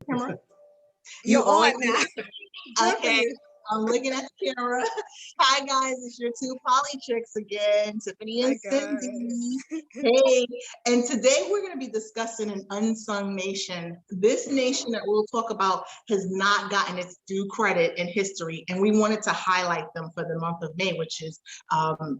Camera? You You're always on now. Good for okay. you. I'm looking at the camera. Hi guys, it's your two poly chicks again, Tiffany Hi and Cindy. guys. Hey, and today we're going to be discussing an unsung nation. This nation that we'll talk about has not gotten its due credit in history, and we wanted to highlight them for the month of May, which is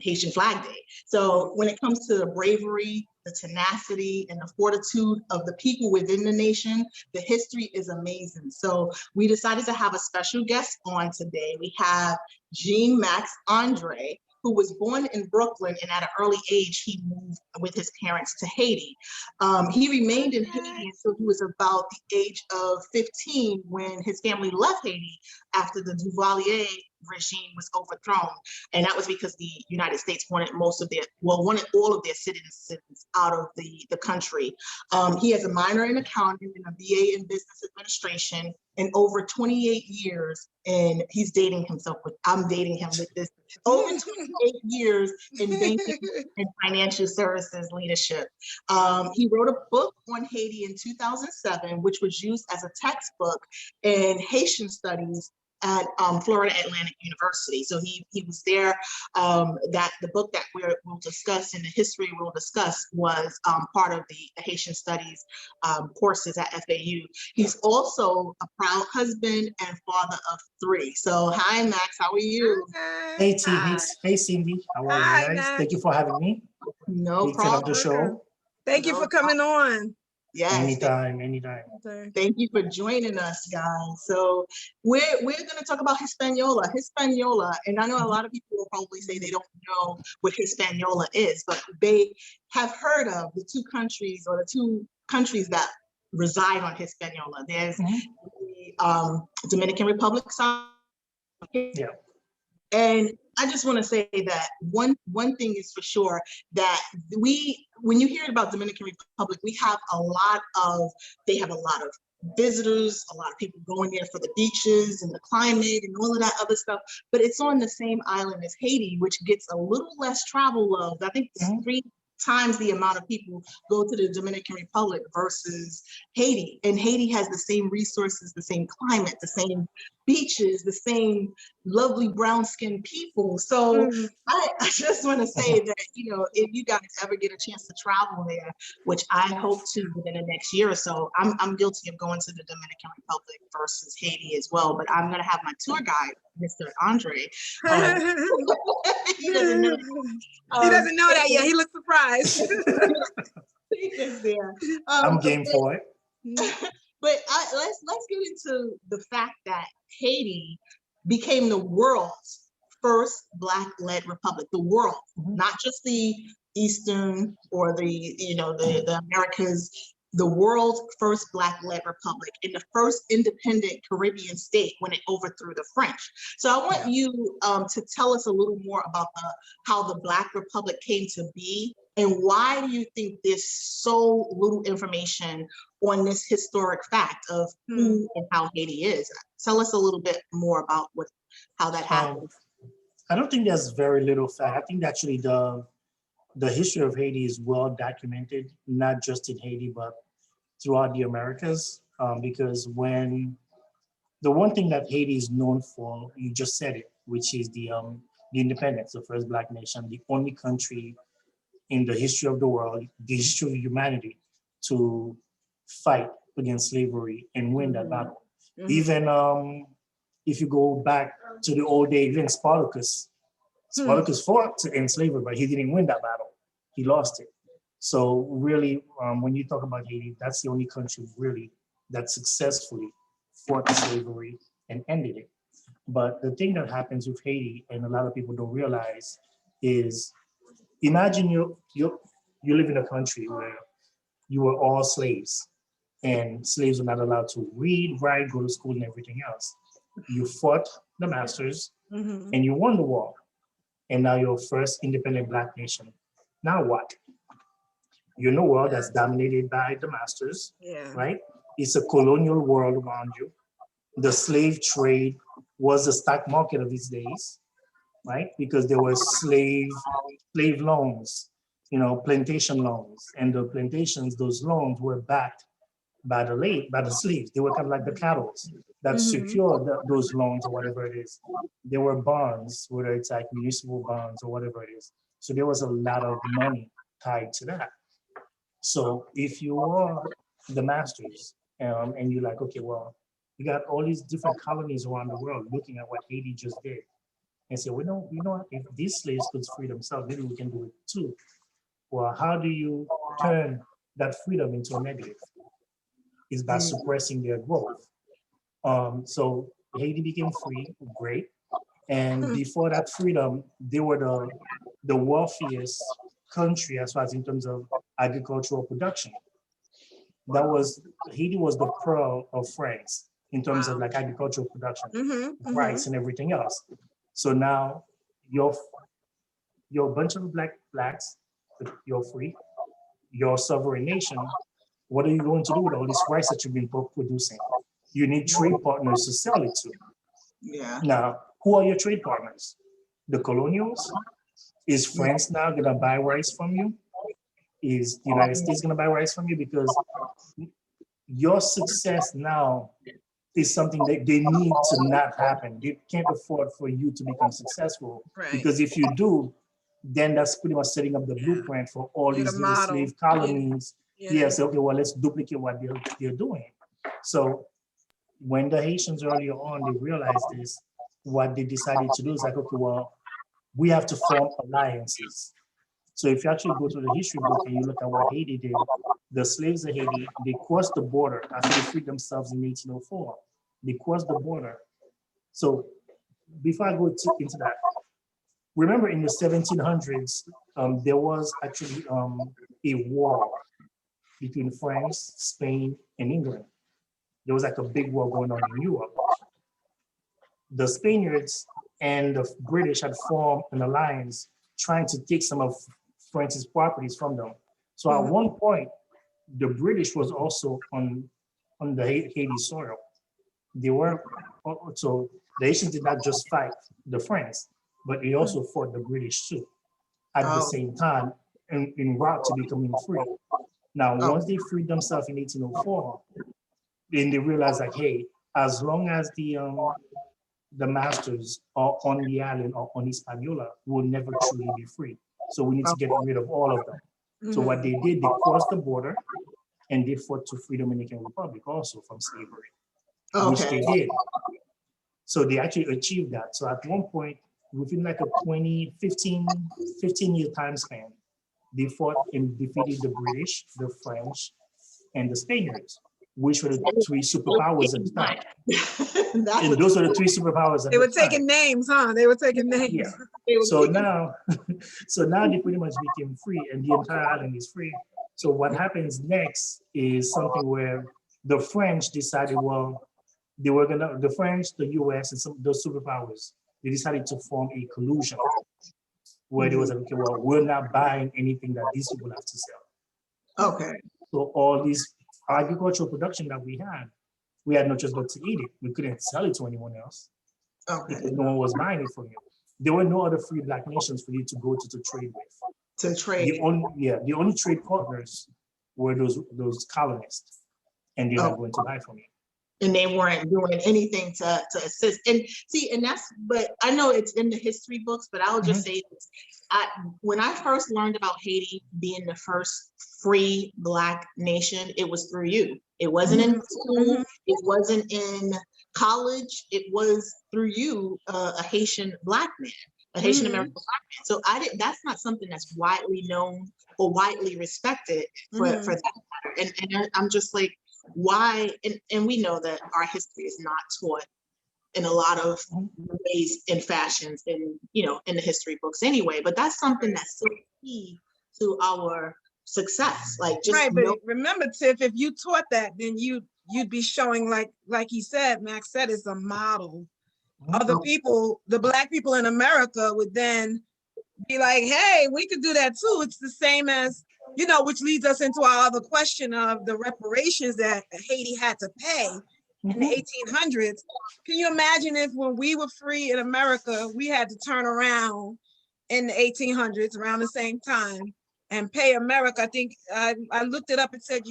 Haitian Flag Day. So when it comes to the bravery, the tenacity, and the fortitude of the people within the nation, the history is amazing. So we decided to have a special guest on today. We have Jean Max Andre, who was born in Brooklyn, and at an early age, he moved with his parents to Haiti. He remained in Haiti until he was about the age of 15 when his family left Haiti after the Duvalier regime was overthrown. And that was because the United States wanted wanted all of their citizens out of the country. He has a minor in accounting and a BA in business administration, and over 28 years, and he's dating himself I'm dating him with this, over 28 years in banking and financial services leadership. He wrote a book on Haiti in 2007, which was used as a textbook in Haitian studies at Florida Atlantic University. So he was there. That the book that we'll discuss and the history we'll discuss was part of the Haitian Studies courses at FAU. He's also a proud husband and father of 3. So hi Max, how are you? Hey T, hey Cindy, how are you Hi, guys? Max. Thank you for having me. No Big fan of the problem. show. Thank you for coming on. Yes. Anytime. Thank you for joining us, guys. So we're going to talk about Hispaniola, and I know a lot of people will probably say they don't know what Hispaniola is, but they have heard of the two countries that reside on Hispaniola. There's the Dominican Republic side. Yeah. And I just want to say that one thing is for sure, that when you hear about Dominican Republic, they have a lot of visitors, a lot of people going there for the beaches and the climate and all of that other stuff. But it's on the same island as Haiti, which gets a little less travel love. I think 3 times the amount of people go to the Dominican Republic versus Haiti. And Haiti has the same resources, the same climate, the same beaches, the same lovely brown-skinned people. So I just want to say that, if you guys ever get a chance to travel there, which I hope to within the next year or so, I'm guilty of going to the Dominican Republic versus Haiti as well. But I'm going to have my tour guide, Mr. Andre. He doesn't know that. He doesn't know that yet. He looks surprised. He is there. I'm game for it. But let's get into the fact that Haiti became the world's first Black-led republic. The world, not just the Eastern or the Americas. The world's first Black-led republic and the first independent Caribbean state when it overthrew the French. So I want you to tell us a little more about how the Black Republic came to be, and why do you think there's so little information on this historic fact of who and how Haiti is? Tell us a little bit more about how that happened. I don't think there's very little fact. I think actually the history of Haiti is well documented, not just in Haiti, but throughout the Americas. Because when the one thing that Haiti is known for, you just said it, which is the independence, the first Black nation, the only country in the history of the world, the history of humanity, to fight against slavery and win that battle. Even if you go back to the old days, even Spartacus fought to end slavery, but he didn't win that battle. He lost it. So really, when you talk about Haiti, that's the only country really that successfully fought slavery and ended it. But the thing that happens with Haiti, and a lot of people don't realize, is imagine you live in a country where you were all slaves, and slaves were not allowed to read, write, go to school, and everything else. You fought the masters, and you won the war, and now you're first independent Black nation. Now what? You're in a world that's dominated by the masters, right? It's a colonial world around you. The slave trade was the stock market of its days, right? Because there were slave loans, plantation loans, and the plantations, those loans were backed by the slaves. They were kind of like the cattle that secure those loans or whatever it is. There were bonds, whether it's like municipal bonds or whatever it is. So there was a lot of money tied to that. So if you are the masters and you're like, okay, well, you got all these different colonies around the world looking at what Haiti just did and say, well, you know what, if these slaves could free themselves, maybe we can do it too. Well, how do you turn that freedom into a negative? Is by suppressing their growth. So Haiti became free, great. And before that freedom, they were the wealthiest country as far as in terms of agricultural production. Haiti was the pearl of France in terms of like agricultural production, rice and everything else. So now you're a bunch of blacks, you're free, you're a sovereign nation. What are you going to do with all this rice that you've been producing? You need trade partners to sell it to. Yeah. Now, who are your trade partners? The colonials? Is France now going to buy rice from you? Is the United States going to buy rice from you? Because your success now is something that they need to not happen. They can't afford for you to become successful. Right. Because if you do, then that's pretty much setting up the blueprint for all You're these the little model. slave colonies. Yeah. Yeah, so okay, well, let's duplicate what they're doing. So when the Haitians earlier on, they realized this, what they decided to do is like, okay, well, we have to form alliances. So if you actually go to the history book and you look at what Haiti did, the slaves of Haiti, they crossed the border after they freed themselves in 1804. They crossed the border. So before I go into that, remember in the 1700s, there was actually a war between France, Spain, and England. There was like a big war going on in Europe. The Spaniards and the British had formed an alliance trying to take some of France's properties from them. So at one point, the British was also on the Haiti soil. They were, so the Haitians did not just fight the French, but they also fought the British too at the same time in route to becoming free. Now, once they freed themselves in 1804, then they realized like, hey, as long as the masters are on the island or on Hispaniola, we'll never truly be free. So we need to get rid of all of them. So what they did, they crossed the border and they fought to free the Dominican Republic also from slavery, which they did. So they actually achieved that. So at one point, within like a 15-year time span, they fought and defeated the British, the French, and the Spaniards, which were the three superpowers at the time. And those were the three superpowers at the time. They were taking names, huh? They were taking names. Yeah. So now they pretty much became free and the entire island is free. So what happens next is something where the French decided, well, the French, the US, and some of those superpowers, they decided to form a collusion where there was like, okay, well, we're not buying anything that these people have to sell. Okay. So all these agricultural production that we had no choice but to eat it. We couldn't sell it to anyone else because no one was buying it from you. There were no other free black nations for you to go to trade with. To trade. The only trade partners were those colonists, and they're not going to buy from you. And they weren't doing anything to assist. And see, and that's, but I know it's in the history books, but I'll just say this. When I first learned about Haiti being the first free Black nation, it was through you. It wasn't in school, it wasn't in college, it was through you, a Haitian Black man, a Haitian American Black man. So that's not something that's widely known or widely respected for that matter. And I'm just like, why, and we know that our history is not taught in a lot of ways and fashions in the history books anyway, but that's something that's so key to our success. Like, just right, but remember, Tiff, if you taught that, then you'd be showing, like he said, Max said, it's a model. Other people, the Black people in America would then be like, hey, we could do that too. It's the same as, which leads us into our other question of the reparations that Haiti had to pay in the 1800s. Can you imagine if when we were free in America, we had to turn around in the 1800s around the same time and pay America? I think I looked it up and said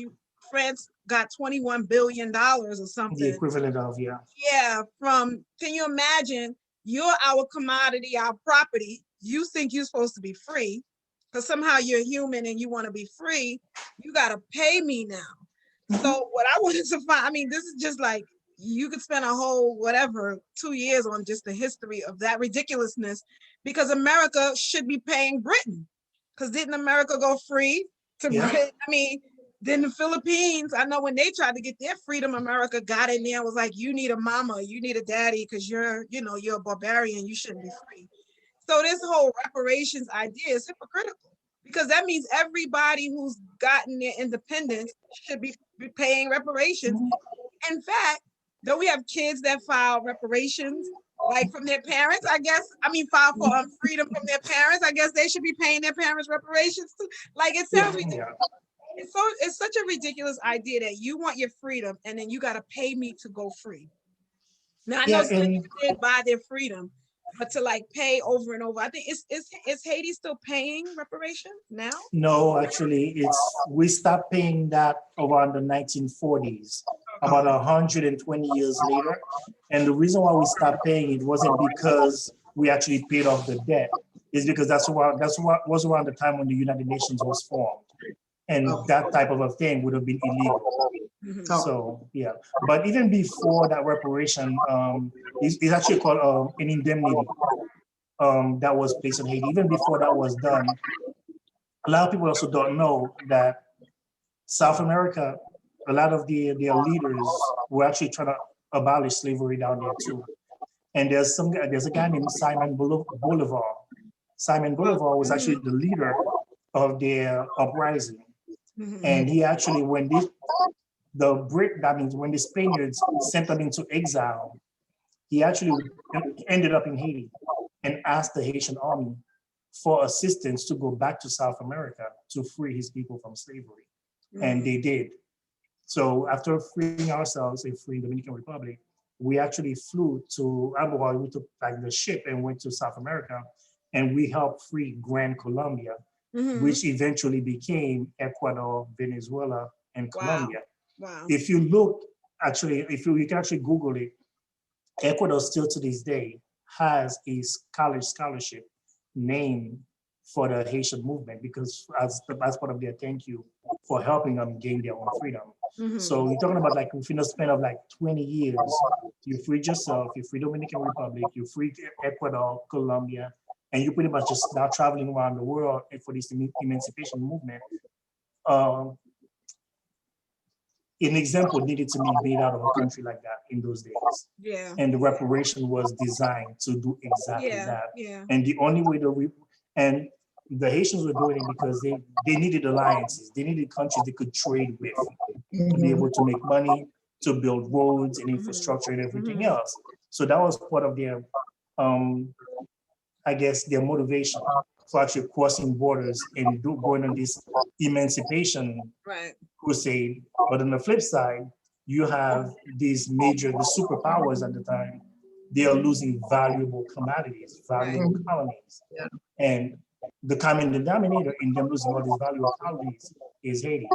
France got $21 billion or something. The equivalent of, yeah. Yeah, can you imagine, you're our commodity, our property. You think you're supposed to be free because somehow you're human and you want to be free. You got to pay me now. So what I wanted to find, I mean, this is just like, you could spend a whole, whatever, 2 years on just the history of that ridiculousness, because America should be paying Britain. Because didn't America go free to Britain? I mean, then the Philippines, I know when they tried to get their freedom, America got in there and was like, you need a mama, you need a daddy, because you're a barbarian, you shouldn't be free. So this whole reparations idea is hypocritical, because that means everybody who's gotten their independence should be paying reparations. In fact, don't we have kids that file reparations like from their parents? File for freedom from their parents. I guess they should be paying their parents reparations too. Like, it sounds ridiculous. It's such a ridiculous idea that you want your freedom and then you got to pay me to go free. Now I know some people did buy their freedom, but to like pay over and over, I think is Haiti still paying reparations now? No, actually, we stopped paying that around the 1940s, about 120 years later. And the reason why we stopped paying it wasn't because we actually paid off the debt. It's because that's what was around the time when the United Nations was formed. And that type of a thing would have been illegal. So, yeah. But even before that reparation, it's actually called an indemnity that was placed on Haiti. Even before that was done, a lot of people also don't know that South America, a lot of their leaders were actually trying to abolish slavery down there too. And there's a guy named Simon Bolivar. Simon Bolivar was actually the leader of their uprising. And he actually, when the Spaniards sent him into exile, he actually ended up in Haiti and asked the Haitian army for assistance to go back to South America to free his people from slavery. And they did. So after freeing ourselves and freeing the Dominican Republic, we actually flew to Abuja. We took like the ship and went to South America, and we helped free Gran Colombia, which eventually became Ecuador, Venezuela, and Colombia. Wow. If you look, actually, you can actually Google it, Ecuador still to this day has a college scholarship named for the Haitian movement, because as part of their thank you for helping them gain their own freedom. So you're talking about like within a span of like 20 years, you freed yourself, you free Dominican Republic, you free Ecuador, Colombia, and you pretty much just now traveling around the world for this emancipation movement. An example needed to be made out of a country like that in those days. Yeah. And the reparation was designed to do exactly that. Yeah. And the only way and the Haitians were doing it because they needed alliances. They needed countries they could trade with to be able to make money, to build roads and infrastructure and everything else. So that was part of their, I guess, their motivation for actually crossing borders and going on this emancipation crusade. But on the flip side, you have the superpowers at the time, they are losing valuable commodities, valuable colonies. And the common denominator in them losing all these valuable colonies is Haiti.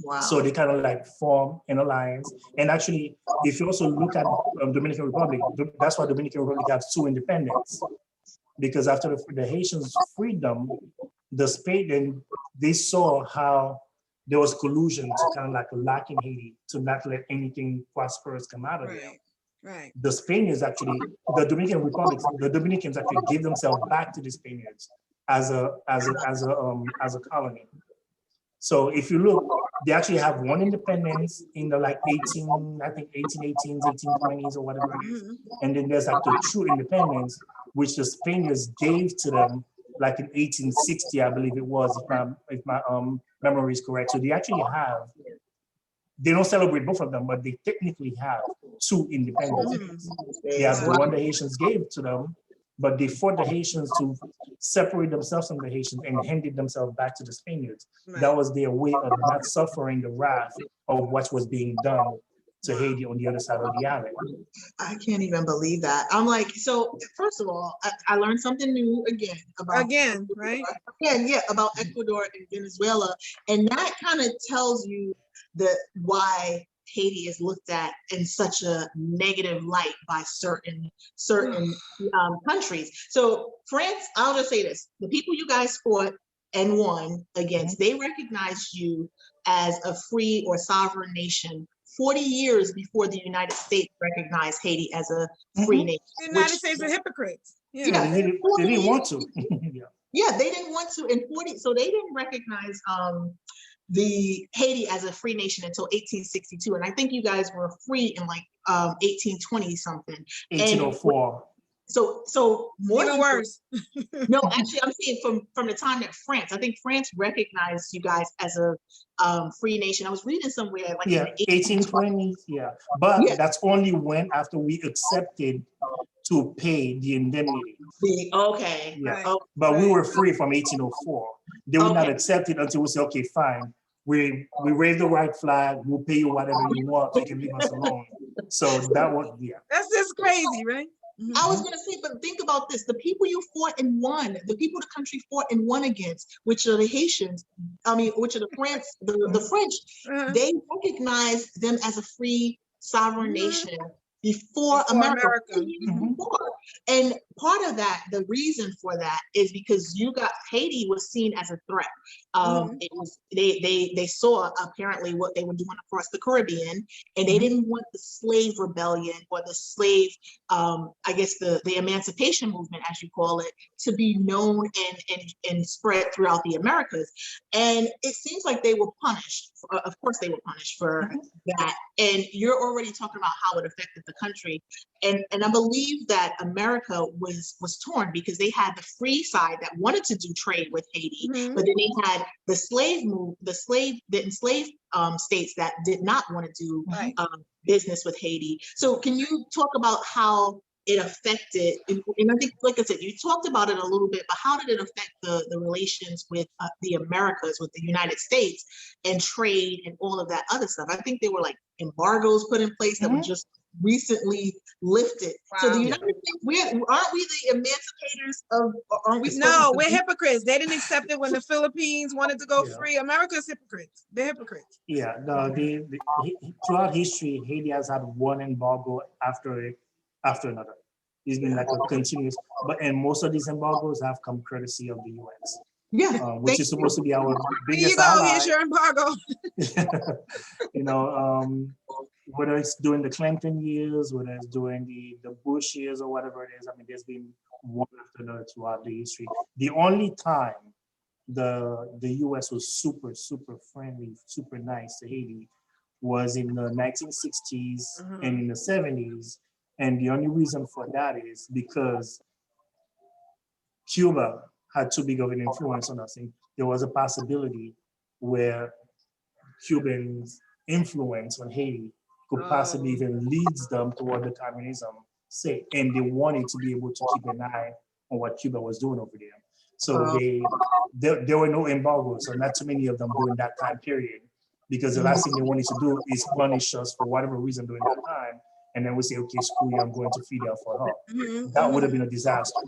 Wow. So they kind of like form an alliance. And actually, if you also look at Dominican Republic, that's why Dominican Republic has two independence. Because after the Haitians' freedom, the Spain, they saw how there was collusion to kind of like lock in Haiti, to not let anything prosperous come out of there. Right. The Spaniards actually, the Dominicans actually gave themselves back to the Spaniards as a colony. So if you look, they actually have one independence in the like 1818s, 1820s or whatever it is. And then there's like the true independence, which the Spaniards gave to them like in 1860, I believe it was, if my memory is correct. So they actually they don't celebrate both of them, but they technically have two independences. They have the one the Haitians gave to them, but they fought the Haitians to separate themselves from the Haitians and handed themselves back to the Spaniards. That was their way of not suffering the wrath of what was being done to Haiti on the other side of the island. I can't even believe that. I'm like, so first of all, I learned something new again about right? About Ecuador and Venezuela. And that kind of tells you why Haiti is looked at in such a negative light by certain countries. So France, I'll just say this: the people you guys fought and won against, they recognized you as a free or sovereign nation 40 years before the United States recognized Haiti as a free nation. The United States are hypocrites. Yeah, they didn't want to. Yeah, they didn't want to in 40, so they didn't recognize the Haiti as a free nation until 1862. And I think you guys were free in like 1820 something. 1804. So more Even worse. No, actually, I'm saying from the time that I think France recognized you guys as a free nation. I was reading somewhere like in the 1820s, but that's only when after we accepted to pay the indemnity. Okay. Yeah. But we were free from 1804. They would not accept it until we say, okay, fine. We raise the white flag, we'll pay you whatever you want, you can leave us alone. So that was, That's just crazy, right? I was going to say, but think about this. The people you fought and won, the people the country fought and won against, which are the Haitians, which are the French, the French, they recognized them as a free sovereign nation before America. And part of that, the reason for that is because Haiti was seen as a threat. It was they saw apparently what they were doing across the Caribbean, and they didn't want the slave rebellion or the slave, I guess the emancipation movement, as you call it, to be known and spread throughout the Americas. And it seems like they were punished. Of course, they were punished for that. And you're already talking about how it affected the country. And I believe that America was torn because they had the free side that wanted to do trade with Haiti, but then they had the enslaved states that did not want to do business with Haiti. So can you talk about how it affected, and I think, like I said, you talked about it a little bit, but how did it affect the relations with the Americas, with the United States, and trade and all of that other stuff? I think there were like embargoes put in place that were just recently lifted. So the United States, aren't we the emancipators of, aren't we? No, we're hypocrites. They didn't accept it when the Philippines wanted to go free. America's hypocrites. They're hypocrites. Yeah, throughout history, Haiti has had one embargo after another. It's been like a continuous, and most of these embargoes have come courtesy of the US. Yeah, which is supposed to be our biggest ally. Here's your embargo. Whether it's during the Clinton years, whether it's during the Bush years or whatever it is, I mean, there's been one after another throughout the history. The only time the US was super, super friendly, super nice to Haiti was in the 1960s and in the 70s. And the only reason for that is because Cuba had too big of an influence on us. And there was a possibility where Cubans' influence on Haiti could possibly even lead them toward the communism state. And they wanted to be able to keep an eye on what Cuba was doing over there. So there were no embargoes, so not too many of them during that time period, because the last thing they wanted to do is punish us for whatever reason during that time. And then we say, okay, screw you, I'm going to Fidel for help. That would have been a disaster,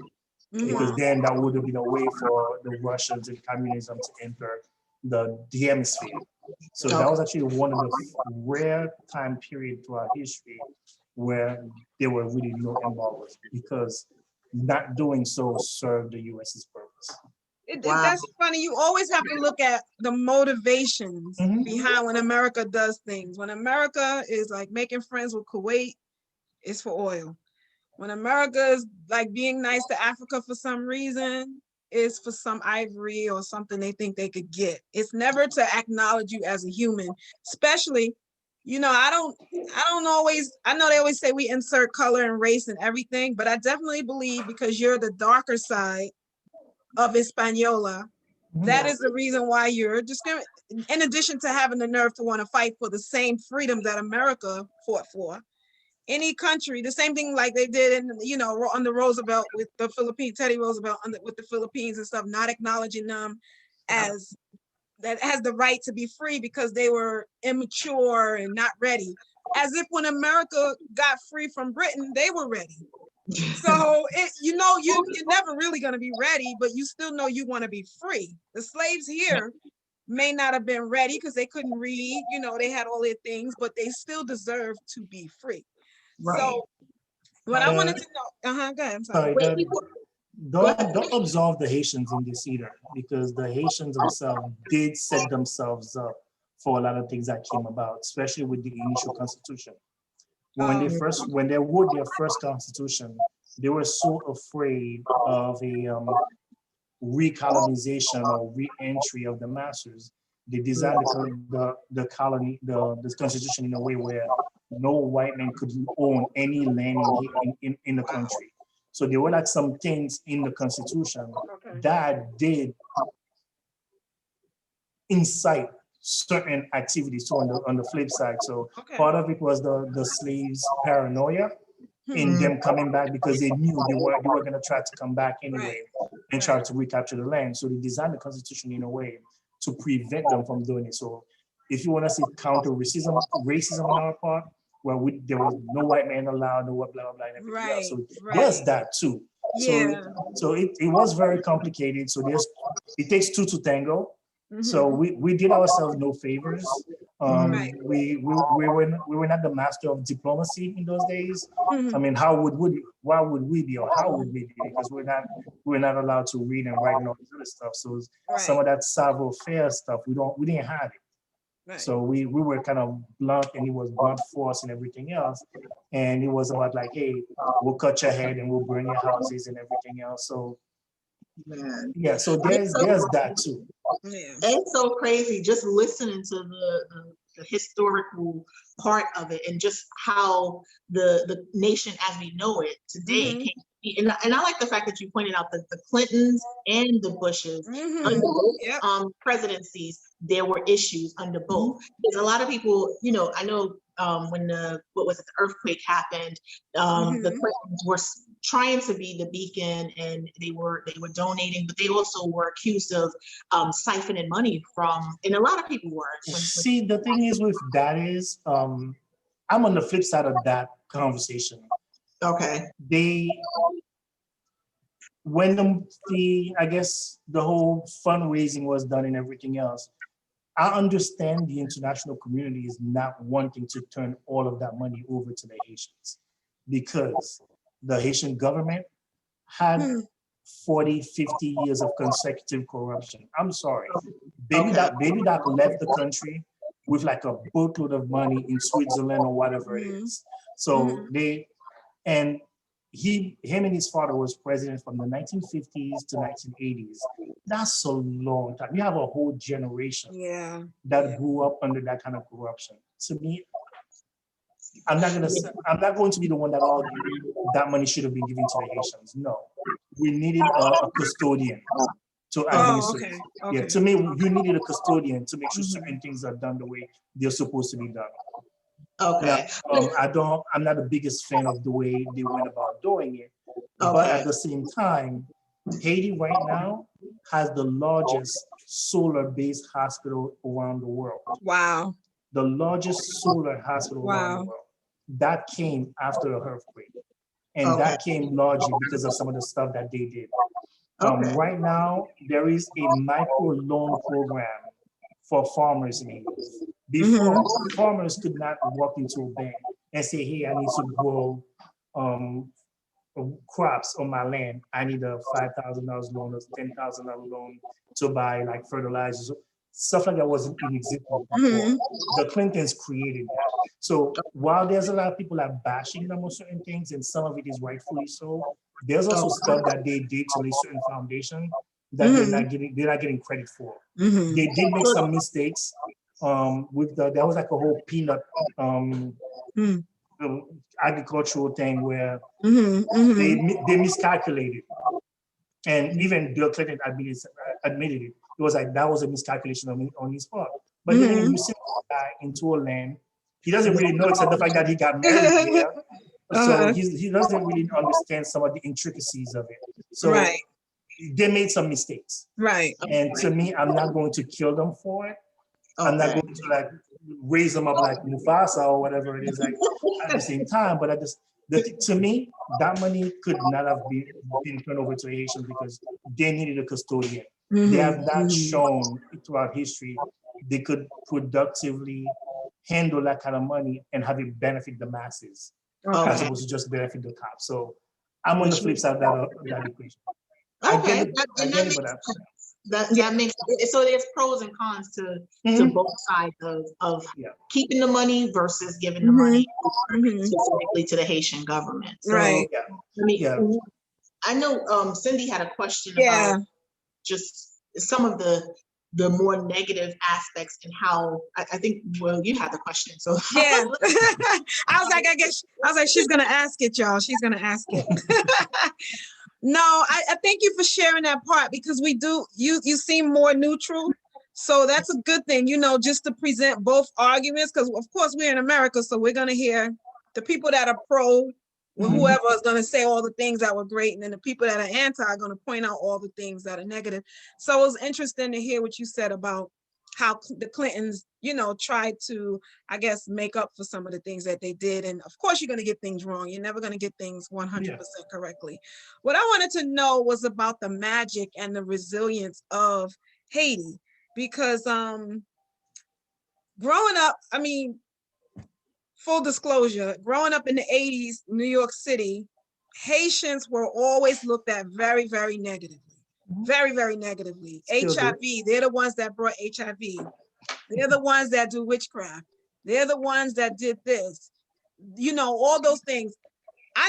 because then that would have been a way for the Russians and communism to enter the hemisphere. So that was actually one of the rare time period throughout history where there were really no embargoes, because not doing so served the US's purpose. That's funny. You always have to look at the motivations behind when America does things. When America is like making friends with Kuwait, it's for oil. When America is like being nice to Africa for some reason, it's for some ivory or something they think they could get. It's never to acknowledge you as a human, especially, I don't always, I know they always say we insert color and race and everything, but I definitely believe because you're the darker side of Hispaniola, that is the reason why you're discriminated. In addition to having the nerve to want to fight for the same freedom that America fought for, any country, the same thing like they did in, under Roosevelt with the Philippines, Teddy Roosevelt with the Philippines and stuff, not acknowledging them as that has the right to be free because they were immature and not ready. As if when America got free from Britain, they were ready. So you're never really going to be ready, but you still know you want to be free. The slaves here may not have been ready because they couldn't read, you know, they had all their things, but they still deserve to be free. Right. So what I wanted Uh, to know, go ahead, I'm sorry, sorry. Wait, go ahead. don't absolve the Haitians in this either, because the Haitians themselves did set themselves up for a lot of things that came about, especially with the initial constitution. When they wrote their first constitution, they were so afraid of a recolonization or re-entry of the masters. They designed the colony, the constitution in a way where no white man could own any land in the country. So there were like some things in the constitution that did incite certain activities. So on the flip side, so part of it was the slaves' paranoia in them coming back, because they knew they were going to try to come back anyway and try to recapture the land. So they designed the constitution in a way to prevent them from doing it. So if you want to see counter racism on our part, well, there was no white man allowed, no blah blah blah, and everything else. So there's that too. So it was very complicated. So it takes two to tango. So we did ourselves no favors. We were not the master of diplomacy in those days. I mean, why would we be, or how would we be? Because we're not allowed to read and write and all this other stuff. So some of that savoir-faire stuff, we didn't have it. So we were kind of blunt, and it was blunt force and everything else. And it was about like, hey, we'll cut your head and we'll burn your houses and everything else. So yeah, so there's that too. It's so crazy just listening to the historical part of it, and just how the nation as we know it today came to be. And I like the fact that you pointed out that the Clintons and the Bushes under both presidencies, there were issues under both. Because a lot of people, you know, I know when the earthquake happened, the Clintons were trying to be the beacon, and they were donating, but they also were accused of siphoning money from, and a lot of people were. See, the thing is with that is, I'm on the flip side of that conversation. Okay. When I guess the whole fundraising was done and everything else, I understand the international community is not wanting to turn all of that money over to the Haitians, because the Haitian government had 40, 50 years of consecutive corruption. I'm sorry. Baby Doc left the country with like a boatload of money in Switzerland or whatever it is. So him and his father was president from the 1950s to 1980s. That's a long time. You have a whole generation that grew up under that kind of corruption. To me, I'm not going to be the one that argues that money should have been given to the Haitians. No, we needed a custodian to administer. Yeah, to me, you needed a custodian to make sure certain things are done the way they're supposed to be done. Okay. Now, I'm not the biggest fan of the way they went about doing it, but at the same time, Haiti right now has the largest solar-based hospital around the world. Wow. The largest solar hospital around the world. That came after the earthquake. And that came largely because of some of the stuff that they did. Right now, there is a micro loan program for farmers in Haiti. Before, farmers could not walk into a bank and say, hey, I need to grow crops on my land. I need a $5,000 loan or $10,000 loan to buy like fertilizers. Stuff like that wasn't in existence before. The Clintons created that. So while there's a lot of people that are bashing them on certain things, and some of it is rightfully so, there's also stuff that they did to lay certain foundation that they're not getting credit for. They did make some mistakes. There was like a whole peanut agricultural thing where they miscalculated, and even Bill Clinton admitted it. It was like that was a miscalculation on his part. But then when you send a guy into a land, he doesn't really know, except the fact that he got married here. So he doesn't really understand some of the intricacies of it. So they made some mistakes. And to me, I'm not going to kill them for it. I'm not going to like raise them up like Mufasa or whatever it is, like at the same time. But to me, that money could not have been turned over to Haitians because they needed a custodian. They have not shown throughout history they could productively handle that kind of money and have it benefit the masses as Okay. opposed to just benefit the top. So I'm on the Which flip makes side of that equation. okay, I and get that it, makes but sense. That makes so there's pros and cons to both sides of yeah. keeping the money versus giving the Mhm. money Mhm. specifically to the Haitian government. So Right. Yeah. I mean, Yeah. I know Cindy had a question Yeah. about just some of the more negative aspects and how I think you had the question. So Yeah. I was like, she's gonna ask it, y'all. She's gonna ask it. No, I thank you for sharing that part because we do you seem more neutral. So that's a good thing, just to present both arguments, because of course we're in America, so we're gonna hear the people that are pro, whoever is gonna say all the things that were great, and then the people that are anti are gonna point out all the things that are negative. So it was interesting to hear what you said about how the Clintons, tried to, I guess, make up for some of the things that they did. And of course, you're going to get things wrong. You're never going to get things 100% correctly. What I wanted to know was about the magic and the resilience of Haiti, because growing up, I mean, full disclosure, growing up in the 80s, New York City, Haitians were always looked at very, very negatively. Very, very negatively. Still HIV, do. they're the ones that brought HIV. They're the ones that do witchcraft. They're the ones that did this. All those things. I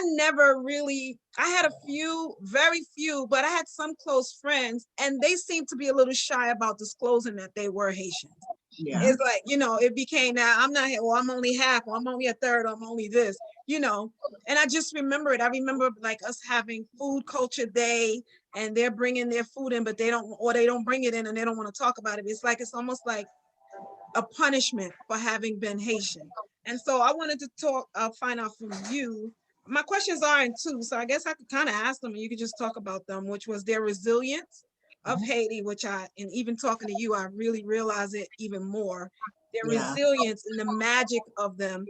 had a few, very few, but I had some close friends, and they seemed to be a little shy about disclosing that they were Haitians. yeah. It's like, it became that I'm not, well, I'm only half, or I'm only a third, or I'm only this, and I just remember it. I remember like us having food culture day, and they're bringing their food in, but they don't bring it in, and they don't want to talk about it. It's almost like a punishment for having been Haitian. And so I wanted to find out from you. My questions are in two, so I guess I could kind of ask them and you could just talk about them, which was their resilience of Haiti, and even talking to you, I really realize it even more. Their resilience and the magic of them.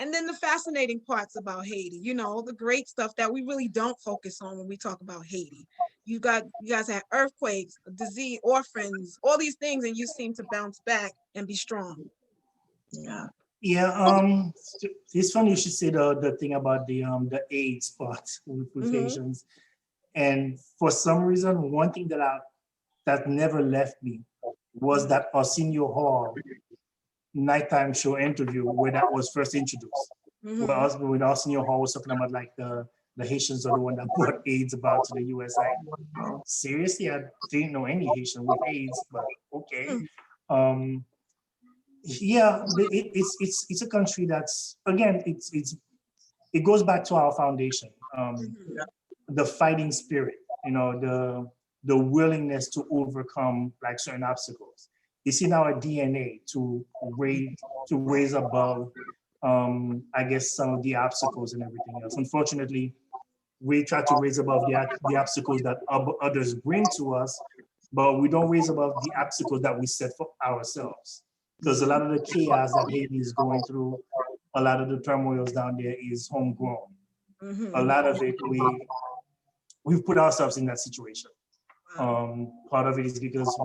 And then the fascinating parts about Haiti, the great stuff that we really don't focus on when we talk about Haiti. You guys had earthquakes, disease, orphans, all these things, and you seem to bounce back and be strong. Yeah. Yeah, it's funny you should say the thing about the AIDS part with Haitians. And for some reason, one thing that never left me was that Arsenio Hall nighttime show interview where that was first introduced. When Arsenio Hall was talking about like the Haitians are the one that brought AIDS about to the US. Like, seriously, I didn't know any Haitian with AIDS, but okay. Yeah, it's a country that's, again, it goes back to our foundation, the fighting spirit, the willingness to overcome like certain obstacles. It's in our DNA to raise above, I guess, some of the obstacles and everything else. Unfortunately, we try to raise above the obstacles that others bring to us, but we don't raise above the obstacles that we set for ourselves. Because a lot of the chaos that Haiti is going through, a lot of the turmoils down there is homegrown. A lot of it, we've put ourselves in that situation. Part of it is because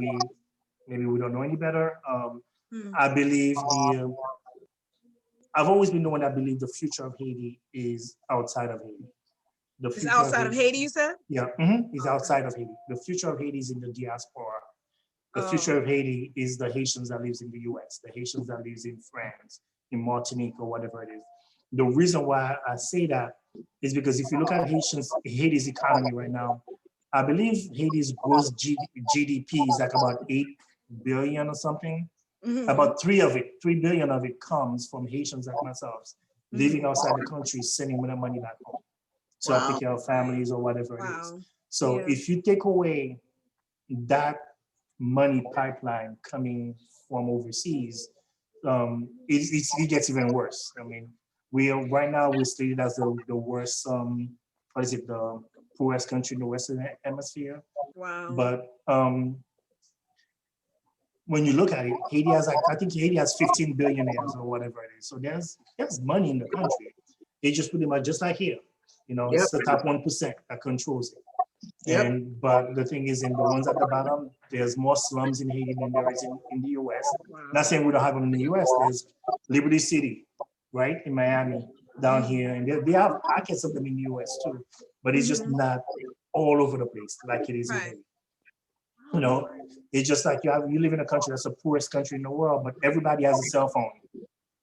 maybe we don't know any better. I believe I've always been the one that believed the future of Haiti is outside of Haiti. The It's future outside of Haiti, you said? Yeah, is outside of Haiti. The future of Haiti is in the diaspora. The future of Haiti is the Haitians that lives in the US, the Haitians that lives in France, in Martinique, or whatever it is. The reason why I say that is because if you look at Haiti's economy right now, I believe Haiti's gross GDP is like about 8 billion or something. About 3 billion of it comes from Haitians like myself, living outside the country, sending their money back home. So I take care of families or whatever it is. So if you take away that money pipeline coming from overseas, it gets even worse. I mean, right now we're stated as the worst, the poorest country in the Western Hemisphere. Wow. But when you look at it, I think Haiti has 15 billionaires or whatever it is. So there's money in the country. They just pretty much just like here. It's the top 1% that controls it. Yep. But the thing is, in the ones at the bottom, there's more slums in Haiti than there is in the US. Wow. Not saying we don't have them in the US. There's Liberty City, right, in Miami, down here. And they have pockets of them in the US too. But it's just not all over the place like it is in Right. Haiti. You know, it's just like you live in a country that's the poorest country in the world, but everybody has a cell phone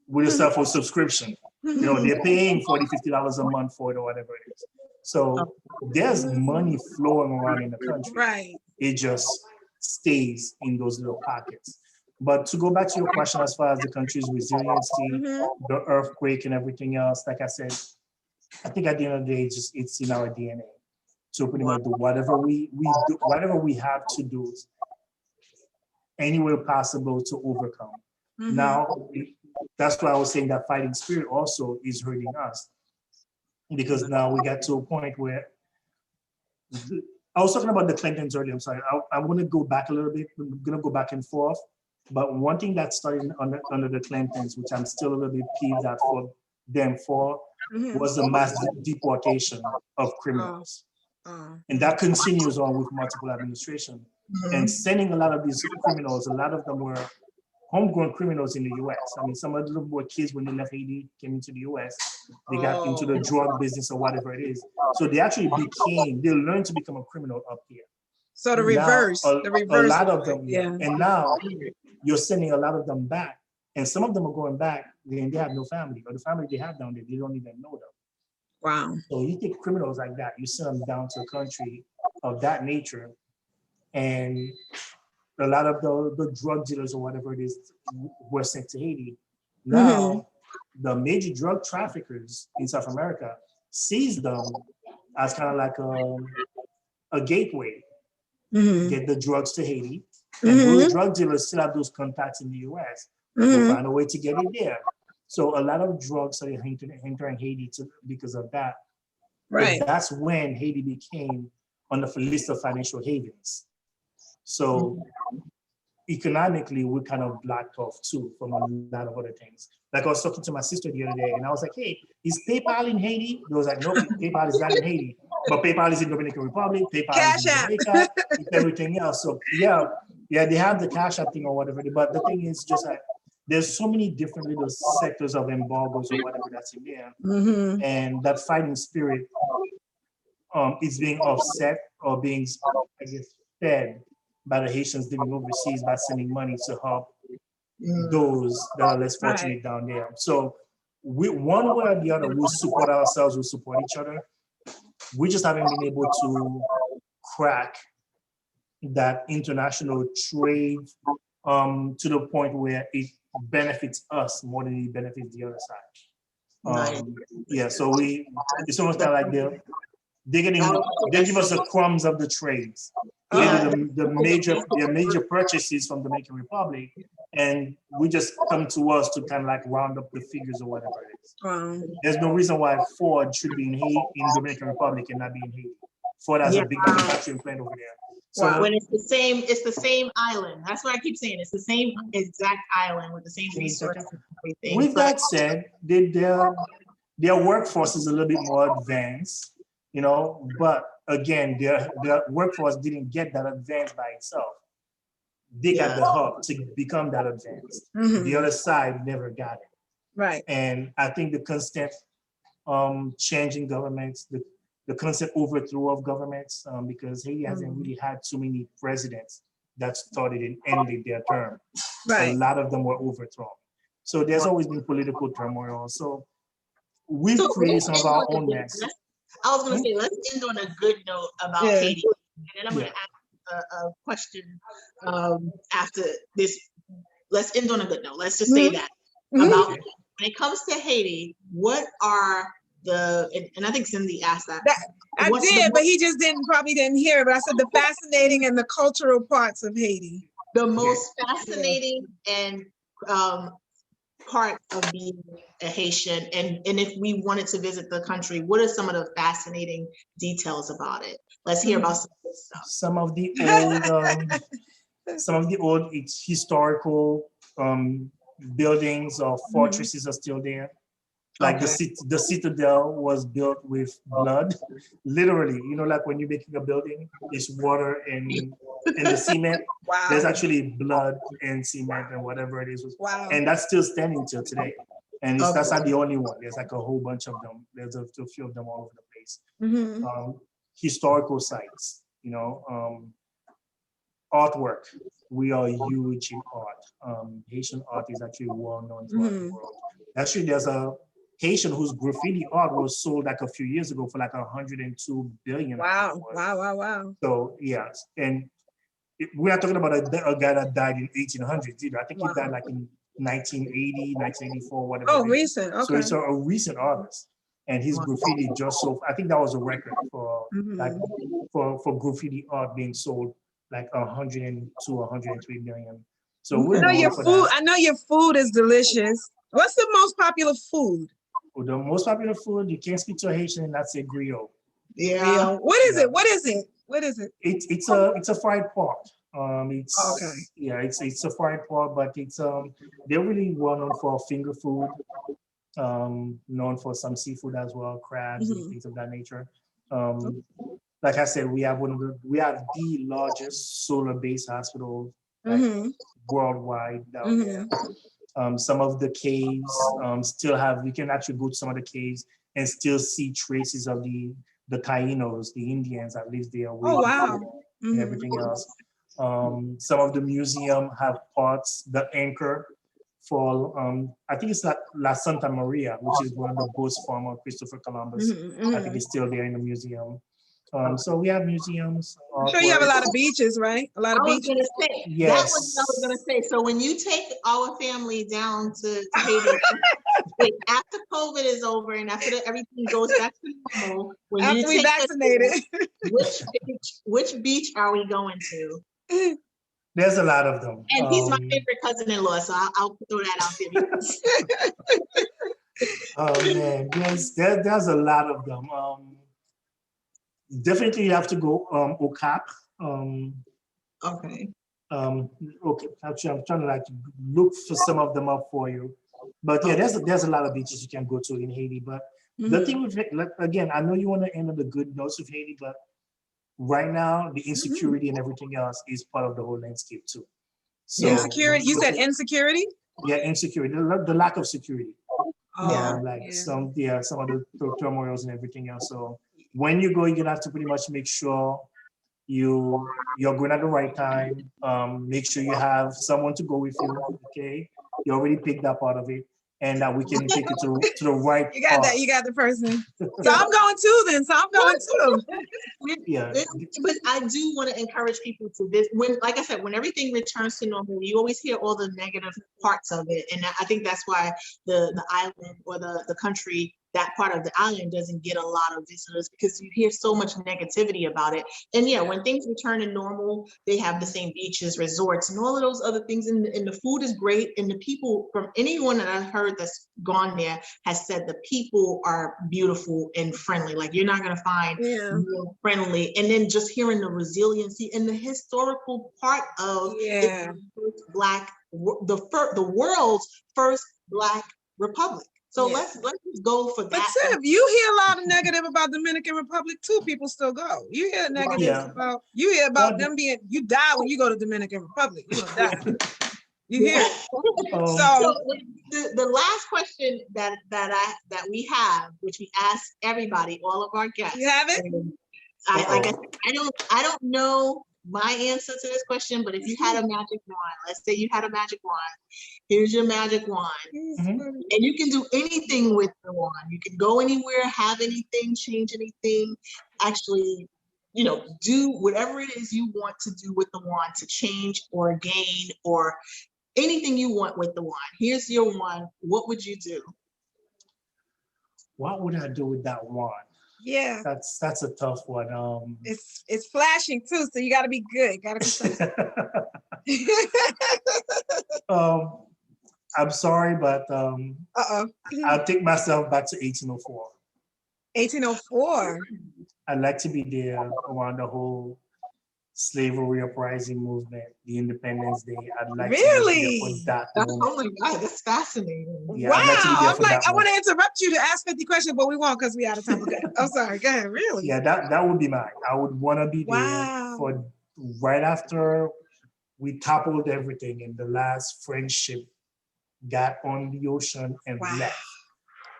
with a cell phone subscription. You know, they're paying $40, $50 a month for it or whatever it is. So there's money flowing around in the country. Right. It just stays in those little pockets. But to go back to your question, as far as the country's resiliency, the earthquake and everything else, like I said, I think at the end of the day, it's in our DNA to pretty much do whatever we do, whatever we have to do, any way possible to overcome. Now, that's why I was saying that fighting spirit also is hurting us, because now we got to a point where I was talking about the Clintons earlier. I'm sorry. I'm going to go back a little bit. I'm going to go back and forth. But one thing that started under the Clintons, which I'm still a little bit peeved at for them for, was the mass deportation of criminals. And that continues on with multiple administration. And sending a lot of these criminals, a lot of them were homegrown criminals in the US. I mean, some of them were kids when they left Haiti, came into the US, they got into the drug business or whatever it is. So they actually they learned to become a criminal up here. So the reverse, now, the reverse. A lot of them, yeah. And now you're sending a lot of them back. And some of them are going back, and they have no family, or the family they have down there, they don't even know them. Wow. So you take criminals like that, you send them down to a country of that nature, and a lot of the drug dealers or whatever it is were sent to Haiti. Now, the major drug traffickers in South America sees them as kind of like a gateway, get the drugs to Haiti. And those drug dealers still have those contacts in the US. They'll find a way to get it there. So a lot of drugs are entering Haiti because of that. Right. But that's when Haiti became on the list of financial havens. So economically, we're kind of blocked off too from a lot of other things. Like I was talking to my sister the other day, and I was like, "Hey, is PayPal in Haiti?" They was like, "No, PayPal is not in Haiti, but PayPal is in Dominican Republic. PayPal Cash is in Jamaica, everything else." So yeah, they have the Cash App thing or whatever. But the thing is, just like there's so many different little sectors of embargoes or whatever that's in there, and that fighting spirit is being offset or being, I guess, fed by the Haitians living overseas by sending money to help those that are less fortunate down there. So one way or the other, we'll support ourselves, we'll support each other. We just haven't been able to crack that international trade to the point where it benefits us more than it benefits the other side. Yeah, so it's almost kind of like they give us the crumbs of the trades. The major purchases from the Dominican Republic, and we just come to us to kind of like round up the figures or whatever it is. There's no reason why Ford should be in Dominican Republic and not be in Haiti. Ford has a big manufacturing plant over there. So when it's the same island. That's what I keep saying. It's the same exact island with the same resources and everything. With that said, their workforce is a little bit more advanced, you know, but again, their workforce didn't get that advanced by itself. They got the help to become that advanced. The other side never got it. Right. And I think the constant changing governments, the constant overthrow of governments, because Haiti hasn't really had too many presidents that started and ended their term. Right. A lot of them were overthrown. So there's always been political turmoil. So we've created some of our own mess. I was going to say, let's end on a good note about Haiti. And then I'm going to ask a question after this. Let's end on a good note. Let's just say that. About when it comes to Haiti, what are and I think Cindy asked that. I did, but he just probably didn't hear it. But I said the fascinating and the cultural parts of Haiti. The most fascinating and part of being a Haitian, and if we wanted to visit the country, what are some of the fascinating details about it? Let's hear about some of this stuff. Some of the old historical buildings or fortresses are still there. Like Okay. the citadel was built with blood, literally. You know, like when you're making a building, it's water and the cement. There's Wow. actually blood and cement and whatever it is, Wow. and that's still standing till today. And that's Okay. not the only one. There's like a whole bunch of them. There's a few of them all over the place. Mm-hmm. Historical sites, artwork. We are huge in art. Haitian art is actually well known throughout the Mm-hmm. world. Actually, there's a Haitian whose graffiti art was sold like a few years ago for like 102 billion. Wow. Wow. Wow. Wow. So yes, and we're not talking about a guy that died in 1800s either. I think he died Wow. like in 1980, 1984, whatever. Oh, it is. recent. So Okay. it's a recent artist, and his graffiti just sold. I think that was a record for like Mm-hmm. for graffiti art being sold like 102, 103 million. So I we're know your known for food. that. I know your food is delicious. What's the most popular food? The most popular food, you can't speak to a Haitian and not say griot. Yeah. Rio. What is Yeah. it? What is it? What is it? It's a fried pork. Okay. It's a fried pork, but they're really well known for finger food, known for some seafood as well, crabs and Mhm. things of that nature. Um, like I said, we have the largest solar-based hospital like Mm-hmm. worldwide down there. Some of the caves still have, you can actually go to some of the caves and still see traces of the Tainos, the Indians that lived there way Oh, before wow. and Mm-hmm. everything else. Some of the museum have parts, the anchor for, I think it's La Santa Maria, which is one of the boats from Christopher Columbus. Mm-hmm. I think Mm-hmm. it's still there in the museum. So we have museums, I'm sure you have a lot artworks. of beaches, right? A lot I of was beaches. gonna say that was what I was gonna Yes. say. So when you take our family down to Haiti, wait, after COVID is over and after everything goes back to normal, when you After we take us there, vaccinated. which beach are we going to? There's a lot of them. And he's my favorite cousin-in-law, so I'll throw that out there. Oh man, there's a lot of them. Definitely you have to go Okap. Okay. Okay, actually I'm trying to like look for some of them up for you. But yeah, there's a lot of beaches you can go to in Haiti. But the thing with again, I know you want to end on the good notes of Haiti, but right now the insecurity and everything else is part of the whole landscape too. So Insecurity. You said insecurity? yeah, insecurity, the lack of security. Yeah. Some of the turmoils and everything else. So when you go, you're gonna have to pretty much make sure you're going at the right time. Make sure you have someone to go with you. Okay, you already picked that part of it, and that we can take you to the right You got part. that. You got the person. So I'm going too then. So I'm going too. Yeah. But I do want to encourage people to visit. When, like I said, when everything returns to normal, you always hear all the negative parts of it, and I think that's why the island or the country, that part of the island doesn't get a lot of visitors, because you hear so much negativity about it. And yeah, when things return to normal, they have the same beaches, resorts, and all of those other things. And the food is great. And the people, from anyone that I've heard that's gone there, has said the people are beautiful and friendly. Like you're not gonna find more friendly. And then just hearing the resiliency and the historical part of the world's first Black republic. So let's go for But that. Tiff, you hear a lot of negative about Dominican Republic too. People still go. You hear negative about, you hear about them being, you die when you go to Dominican Republic. You gonna die. You hear it. So the last question that we have, which we ask everybody, all of our guests. You have it? Like I said, I don't know my answer to this question, but if you had a magic wand, let's say you had a magic wand, here's your magic wand. And you can do anything with the wand. You can go anywhere, have anything, change anything, actually, do whatever it is you want to do with the wand to change or gain or anything you want with the wand. Here's your wand. What would you do? What would I do with that wand? Yeah, that's a tough one. It's flashing too, so you got to be good. Got to be. I'm sorry, but I'll take myself back to 1804. 1804. I'd like to be there around the whole slavery uprising movement, the Independence Day. I'd like to be there for Really? that That's, moment. oh my God, that's fascinating. Yeah, Wow. I'd like to be there I'm for like, that I want moment. to interrupt you to ask 50 questions, but we won't because we out of time. Okay. I'm sorry. Go ahead. Really? Yeah, that would be mine. I would want to be there Wow. for right after we toppled everything and the last French ship got on the ocean and Wow. left,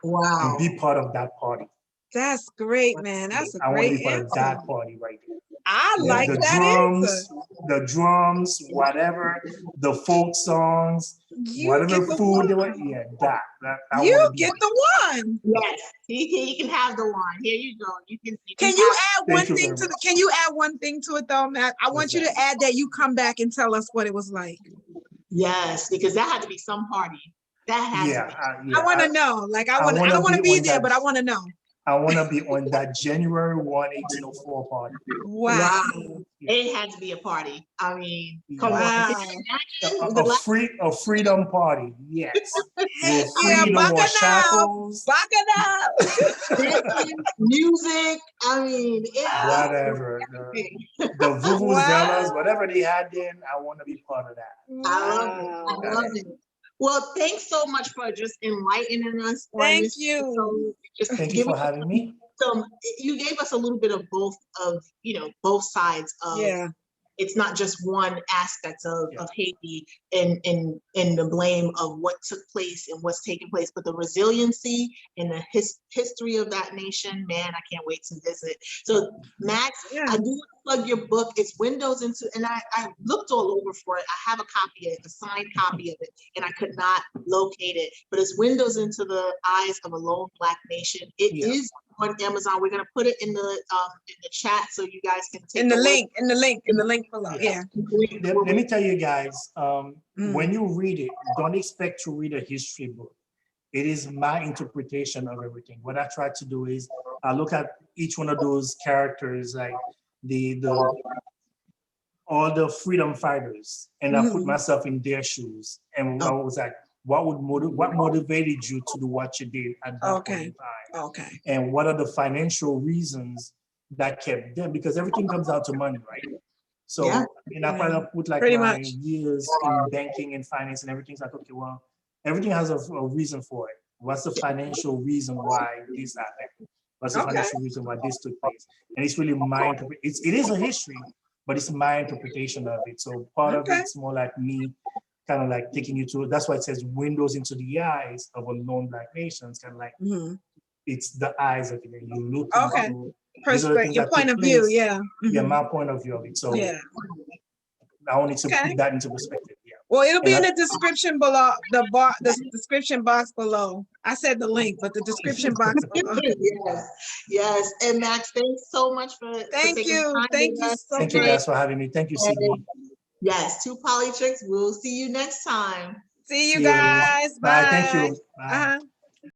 Wow. and be part of that party. That's great, man. That's a I want to great be part of answer. that party right there. I like The that drums, answer. the drums, whatever, the folk songs, You whatever get the food they one. were, yeah, that I want You to be. get the one. Yes, he can have the one. Here you go. You can Can you add one Thank you thing very to the? much. Can you add one thing to it though, Matt? I want What's you to that? add that you come back and tell us what it was like. Yes, because that had to be some party. That had Yeah, to be. I want to know. Like I want. I wanna don't want to be be on there, that- but I want to know. I want to be on that January 1, 1804 party. Wow. It had to be a party. I mean, come Wow. on. A freedom party, yes. We'll Yeah, free no more Bacchanal. shackles, Dancing, music. I mean, whatever. The vuvuzelas, whatever they had then, I want to be part of that. I love it. I love it. Well, thanks so much for just enlightening us. on Thank this you. episode. Just Thank you giving for having me. you gave us a little bit of both sides of Yeah. it's not just one aspect of Haiti and the blame of what took place and what's taking place, but the resiliency and the history of that nation. Man, I can't wait to visit. So Max, I do want to plug your book. It's Windows into, and I looked all over for it. I have a copy of it, a signed copy of it, and I could not locate it, but it's Windows into the Eyes of a Lone Black Nation. It is on Amazon. We're gonna put it in the chat so you guys can take In the a link below. Yeah. Let me tell you guys, Mm. when you read it, don't expect to read a history book. It is my interpretation of everything. What I try to do is I look at each one of those characters, like all the freedom fighters, and I put myself in their shoes, and I was like, what motivated you to do what you did at that point in time? Okay. And what are the financial reasons that kept them? Because everything comes down to money, right? So and I kind of put like Pretty my much. years in banking and finance and everything's like, okay, well, everything has a reason for it. What's the financial reason why this happened? What's the financial reason why this took place? And it's really it is a history, but it's my interpretation of it. So part of it's more like me kind of like taking you to, that's why it says windows into the eyes of a lone Black nation. It's kind of like, it's the eyes of it. And you look into Your point of view, yeah, my point of view of it. So I wanted to put that into perspective. Yeah. Well, it'll be in the description below, the description box below. I said the link, but the description box below. Yes. And Max, thanks so much for Thank you so much. Thank you guys for having me. Thank you, Sydney. Yes, Two Poly Tricks. We'll see you next time. See you guys. Bye. Bye. Thank you. Bye.